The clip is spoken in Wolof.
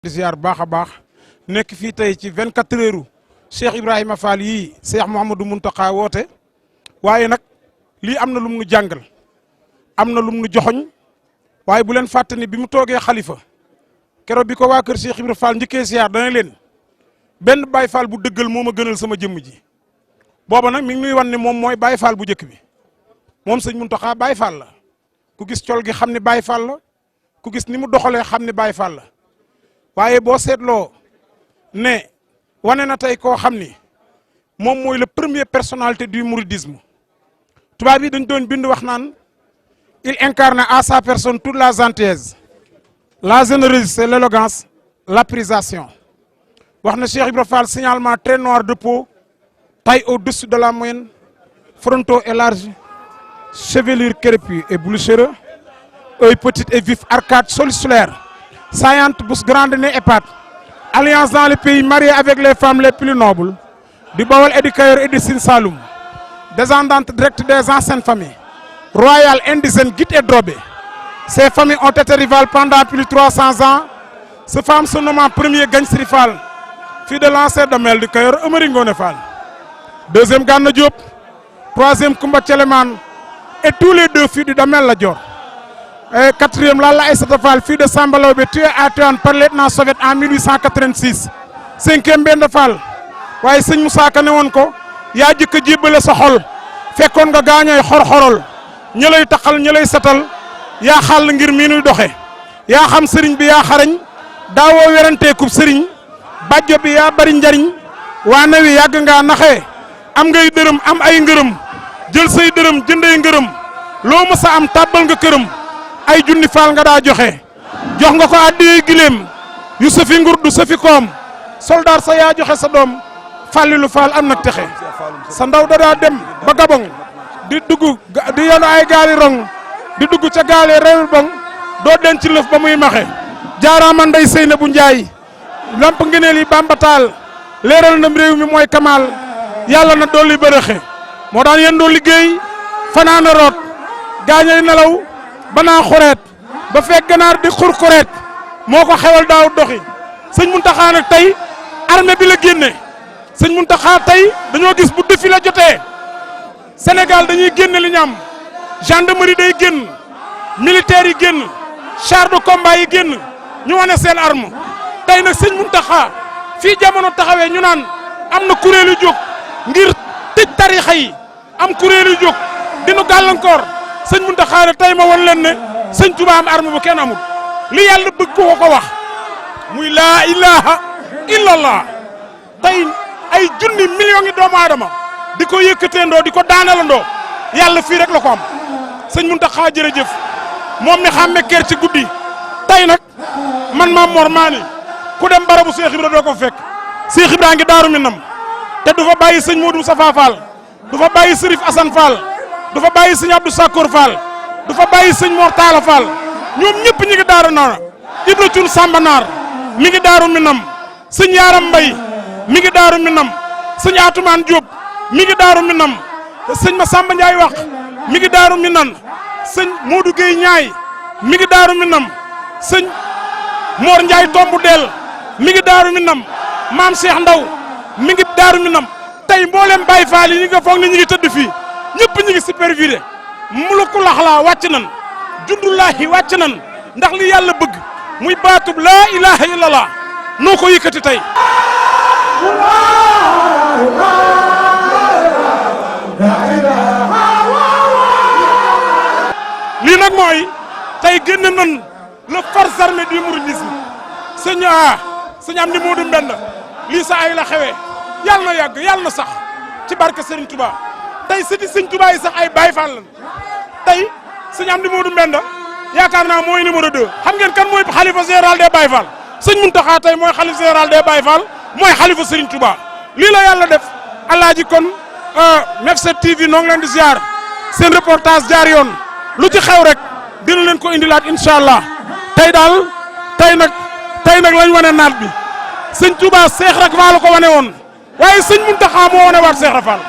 di ziar baax a baax nekk fii tey ci 24 heures Cheikh Ibrahima Fall yii Cheikh Mouhamadou Mountakha woote waaye nag lii am na lum nu jàngal am na lum nu joxoñ waaye bu leen fàtte ni bi mu toogee xalifa keroog bi ko waa kër Cheikh Ibrahima Fall njëkkee ziar dana leen benn Baye Fall bu dëggal moo ma gënal sama jëmm ji booba nag mi ngi nuy wan ne moom mooy Baye Fall bu njëkk bi moom sëñ Mountakha Baye Fall la ku gis col gi xam ne Baye Fall la ku gis ni mu doxalee xam ne Baye Fall la waaye boo seetloo ne wane na tey koo xam ni moom mooy le premier personnalité du mouridisme tubaab yi dañ doon bind wax naan il incarne à sa personne toute la gentillesse la générosité l'élégance l'appréciation wax na Cheikh Ibrahima Fall signalement très noir de peau taille au-dessus de la moyenne frontaux élargis chevelure crépue et bouchéreux œil petit et vif arcade soliculaire saillante bouche grande nez et patte alliance dans le pays mariée avec les femmes les plus nobles du Bawol et du Kayor et du Sine Saloum descendante directe des anciennes familles royales indigènes Guit et Drobé. Ces familles ont été rivales pendant plus de 300 ans. Cette femme se nommant premier Gagne Siri Fall, fille de l'ancien Damel du Kayor Amari Ngoné Fall. Deuxième Gana Diop, troisième Koumba Thieleman et tous les deux filles du Damel la Dior. Et quatrième Lalla Aïssata Fall, fille de Samba Laobé, tuée à Tivaouane par le lieutenant soviet en 1886. Cinquième Benda Fall waaye sëñ Moussa Ka ne woon ko yaa jëkk a jébbale sa xol fekkoon nga gaañooy xor-xorol ñi lay taxal ñi lay setal yaa xàll ngir mii nuy doxe yaa xam sëriñ bi yaa xarañ daawoo weranteekub sëriñ bàjjo bi yaa bari njariñ waa nawi yàgg ngaa naxee am ngay dërëm am ay ngërëm jël say dërëm jëndee ngërëm loo mës a am tàbbal nga këram ay junni faal nga daa joxe jox nga ko addiyee giléem yu safi ngur du safi koom soldaar sa yaa joxe sa doom Fallilu Fall am nag texe sa ndaw da daa dem ba Gabon di dugg di yenu ay gaali rong di dugg ca gaali réew bong doo denc lëf ba muy maxe jaaraama ndey Seyna bu Njaay lamp ngeneel yi bambataal leeral na réew mi mooy Kamal yàlla na dolli bërëxe moo daan yéen doo liggéey fanaana root gaañay nelaw banaa xoreet ba fekk ganaar di xurkureet moo ko xewal daaw doxi sëñ Mountakha nag tey armée bi la génne sëñ Mountakha tey dañoo gis bu défilé jotee Sénégal dañuy génne li ñu am gendarmerie day génn militaires yi génn char de combat yi génn ñu wane seen arme tey nag sëñ Mountakha fii jamono taxawee ñu naan am na kuréel yu jóg ngir tëj tarixa yi am kuréel yu jóg dinu gàllankoor sëñ Mountakha ne tey ma won leen ne sëñ Touba am arme bu kenn amul li yàlla bëgg ko wax muy laa ilaha illallah tey ay junni millions yi doomu aadama di ko yëkkateendoo di ko daanelandoo yàlla fii rek la ko am sëñ Mountakha jërëjëf moom mi xàmme kër ci guddi tey nag man Mame Mor maa ni ku dem barabu Cheikh Ibra doo ko fekk Cheikh Ibra ngi Daaru Minam te du fa bàyyi sëñ Modou Safa Fall du fa bàyyi Serif Assane Fall du fa bàyyi sëñ Abdou Sakour Fall du fa bàyyi sëñ Mor Talla Fall ñoom ñëpp ñi ngi Daaru Noona Ibra Thioune Samba Naar mi ngi Daaru Minam sëñ Yaram Mbay mi ngi Daaru Minam sëñ Atumaan Diop mi ngi Daaru Minam sëñ Massamba Ndiaye wax mi ngi Daaru Minam sëñ Modou Gueye Ñaay mi ngi Daaru Minam sëñ Mor Ndiaye Tombu Del mi ngi Daaru Minam maam Cheikh Ndaw mi ngi Daaru Minam tey mboolem Baye Fall yi ñi nga foog ne ñi ngi tëdd fii ñëpp ñi ngi supervisé muluku laxlaa wàcc nan jundullaahi wàcc nan ndax li yàlla bëgg muy baatub laa ilaha illallah noo ko yëkkati tey lii nag mooy tey génn nan le force armée du mouridisme sëñ Amdi Moodu Mbend lii sa ay la xewee yàlla na yàgg yàlla na sax ci barke Serigne Touba tey sëti sëñ Touba yi sax ay Baye Fall lan tey sëñ Amdi Moodu Mbend yaakaar naa mooy numéro 2 xam ngeen kan mooy xalifa général des Baye Fall sëñ Mountakha tey mooy xalifa général des Baye Fall mooy xalifa Serigne Touba lii la yàlla def alaaji kon F7 TV noo ngi leen di ziar seen reportage jaar yoon lu ci xew rek dina leen ko indilaat incha allah tey daal tey nag lañ wane naat bi sëñ Touba Seex Ibra Fall ko wane woon waaye sëñ Mountakha moo wane waat Seex Ibra Fall